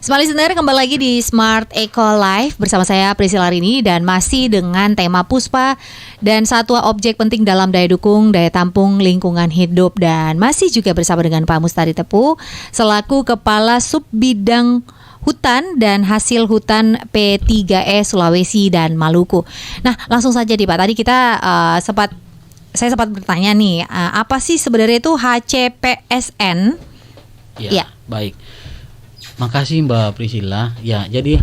Smart Listener, kembali lagi di Smart Eco Life bersama saya Priscilla Rini dan masih dengan tema Puspa dan satwa objek penting dalam daya dukung, daya tampung lingkungan hidup, dan masih juga bersama dengan Pak Mustari Tepu selaku Kepala Subbidang Hutan dan Hasil Hutan P3E Sulawesi dan Maluku. Nah, langsung saja nih Pak. Tadi kita saya sempat bertanya nih, apa sih sebenarnya itu HCPSN? Ya. Baik. Makasih Mbak Priscilla. Ya, jadi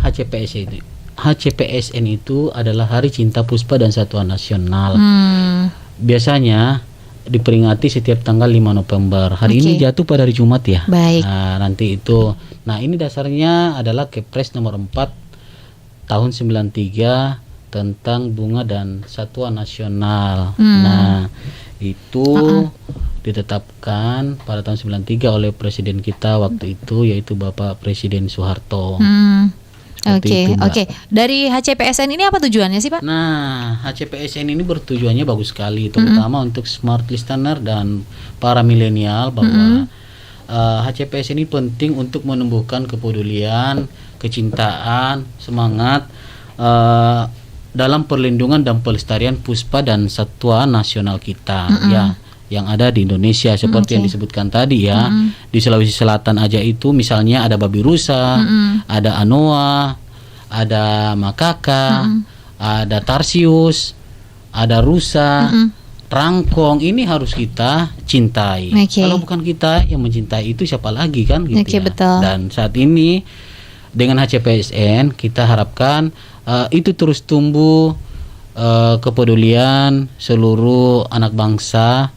HCPSN itu adalah Hari Cinta Puspa dan Satwa Nasional. Biasanya diperingati setiap tanggal 5 November. Hari ini jatuh pada hari Jumat ya. Baik. Nah, nanti itu. Nah, ini dasarnya adalah Kepres nomor 4 tahun 93 tentang bunga dan satwa nasional. Nah, itu ditetapkan pada tahun 93 oleh presiden kita waktu itu, yaitu Bapak Presiden Soeharto. Oke. Dari HCPSN ini apa tujuannya sih Pak? Nah, HCPSN ini bertujuannya bagus sekali, terutama untuk smart listener dan para milenial, bahwa HCPSN ini penting untuk menumbuhkan kepedulian, kecintaan, semangat dalam perlindungan dan pelestarian puspa dan satwa nasional kita, ya, yang ada di Indonesia seperti yang disebutkan tadi ya. Di Sulawesi Selatan aja itu misalnya ada babi rusa, ada anoa, ada makaka, ada tarsius, ada rusa, rangkong. Ini harus kita cintai. Kalau bukan kita yang mencintai, itu siapa lagi kan gitu ya. Betul. Dan saat ini dengan HCPSN kita harapkan itu terus tumbuh kepedulian seluruh anak bangsa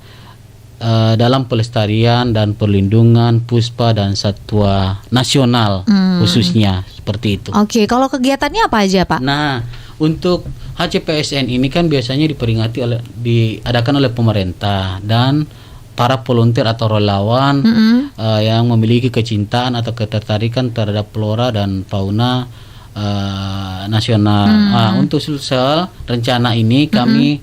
dalam pelestarian dan perlindungan puspa dan satwa nasional khususnya, seperti itu. Oke, kalau kegiatannya apa aja Pak? Nah, untuk HCPSN ini kan biasanya diadakan oleh pemerintah dan para volunteer atau relawan yang memiliki kecintaan atau ketertarikan terhadap flora dan fauna nasional. Untuk sulsel rencana ini kami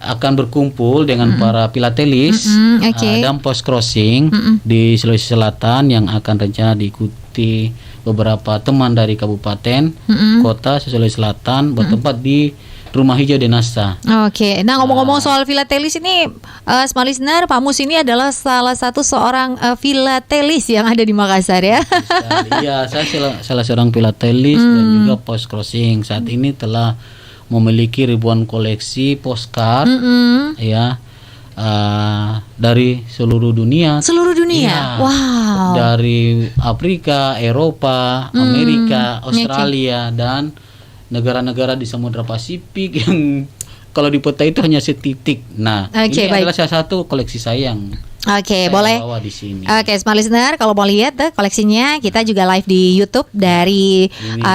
akan berkumpul dengan para filatelis dan post crossing di Sulawesi Selatan yang akan rencana diikuti beberapa teman dari kabupaten, kota Sulawesi Selatan bertempat di Rumah Hijau Denasa. Oke. Nah, ngomong-ngomong soal filatelis ini, Smart Listener, Pak Mus ini adalah salah satu seorang filatelis yang ada di Makassar ya. Iya, saya salah seorang filatelis dan juga post crossing. Saat ini telah memiliki ribuan koleksi postcard ya dari seluruh dunia. Ya, wow. Dari Afrika, Eropa, Amerika, Australia, dan negara-negara di Samudra Pasifik yang kalau di peta itu hanya setitik. Nah, ini adalah salah satu koleksi saya yang boleh bawa di sini. Smart Listener, kalau mau lihat koleksinya, kita juga live di YouTube dari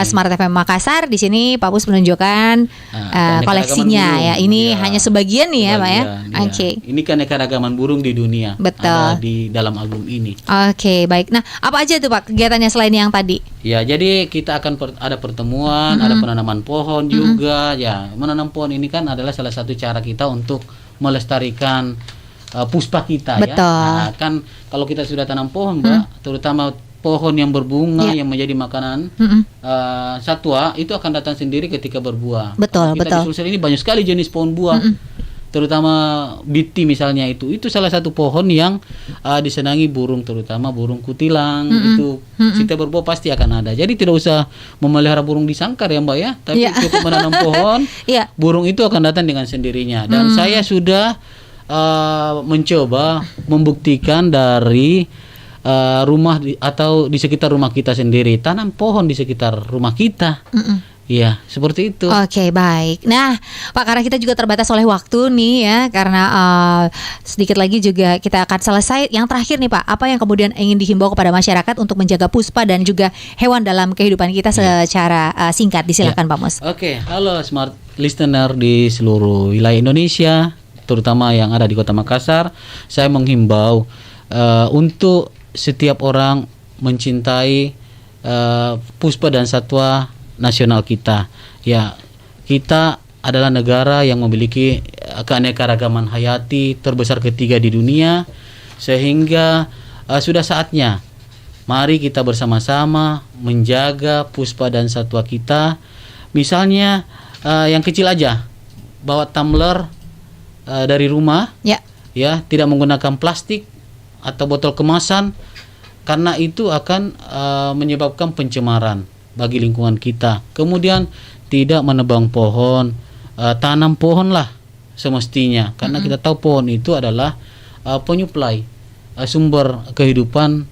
Smart FM Makassar. Di sini Pak Pus menunjukkan koleksinya ya. Ini hanya sebagian nih ya Pak ya. Ini kan keanekaragaman burung di dunia. Betul. Ada di dalam album ini. Baik. Nah, apa aja tuh Pak kegiatannya selain yang tadi? Ya, jadi kita akan ada pertemuan, ada penanaman pohon juga. Ya, menanam pohon ini kan adalah salah satu cara kita untuk melestarikan puspa kita. Betul. Ya. Nah, kan kalau kita sudah tanam pohon Mbak, terutama pohon yang berbunga yang menjadi makanan satwa, itu akan datang sendiri ketika berbuah. Betul. Di Sulsel ini banyak sekali jenis pohon buah. Terutama biti misalnya, itu salah satu pohon yang disenangi burung, terutama burung kutilang. Itu setiap berbuah pasti akan ada. Jadi tidak usah memelihara burung di sangkar ya Mbak ya, tapi cukup menanam pohon, burung itu akan datang dengan sendirinya. Dan saya sudah mencoba membuktikan dari rumah atau di sekitar rumah kita sendiri, tanam pohon di sekitar rumah kita. Iya, seperti itu. Baik. Nah, Pak, karena kita juga terbatas oleh waktu nih ya, karena sedikit lagi juga kita akan selesai. Yang terakhir nih Pak, apa yang kemudian ingin dihimbau kepada masyarakat untuk menjaga puspa dan juga hewan dalam kehidupan kita secara singkat? Disilakan Pak Mus. Halo Smart Listener di seluruh wilayah Indonesia, terutama yang ada di Kota Makassar. Saya menghimbau untuk setiap orang mencintai puspa dan satwa nasional kita. Ya, kita adalah negara yang memiliki keanekaragaman hayati terbesar ketiga di dunia, sehingga sudah saatnya Mari kita bersama-sama menjaga puspa dan satwa kita. Misalnya yang kecil aja, bawa tumbler dari rumah, ya, tidak menggunakan plastik atau botol kemasan, karena itu akan menyebabkan pencemaran bagi lingkungan kita. Kemudian tidak menebang pohon, tanam pohon lah semestinya, karena kita tahu pohon itu adalah penyuplai sumber kehidupan,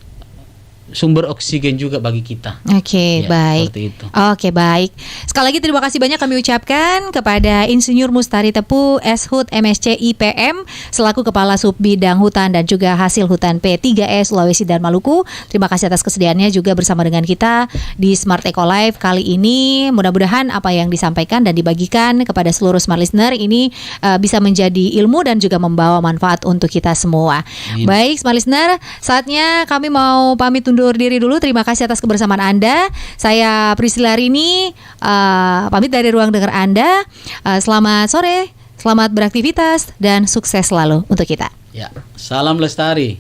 sumber oksigen juga bagi kita. Oke, baik. Itu. Oke, baik. Sekali lagi terima kasih banyak kami ucapkan kepada Insinyur Mustari Tepu, SHUT MSc IPM, selaku Kepala Subbidang Hutan dan juga Hasil Hutan P3E Sulawesi dan Maluku. Terima kasih atas kesediaannya juga bersama dengan kita di Smart Eco Life kali ini. Mudah-mudahan apa yang disampaikan dan dibagikan kepada seluruh Smart Listener ini bisa menjadi ilmu dan juga membawa manfaat untuk kita semua. Baik, Smart Listener, saatnya kami mau pamit undur diri dulu. Terima kasih atas kebersamaan Anda. Saya Priscilla Rini, pamit dari ruang dengar Anda. Selamat sore, selamat beraktivitas dan sukses selalu untuk kita. Ya, salam lestari.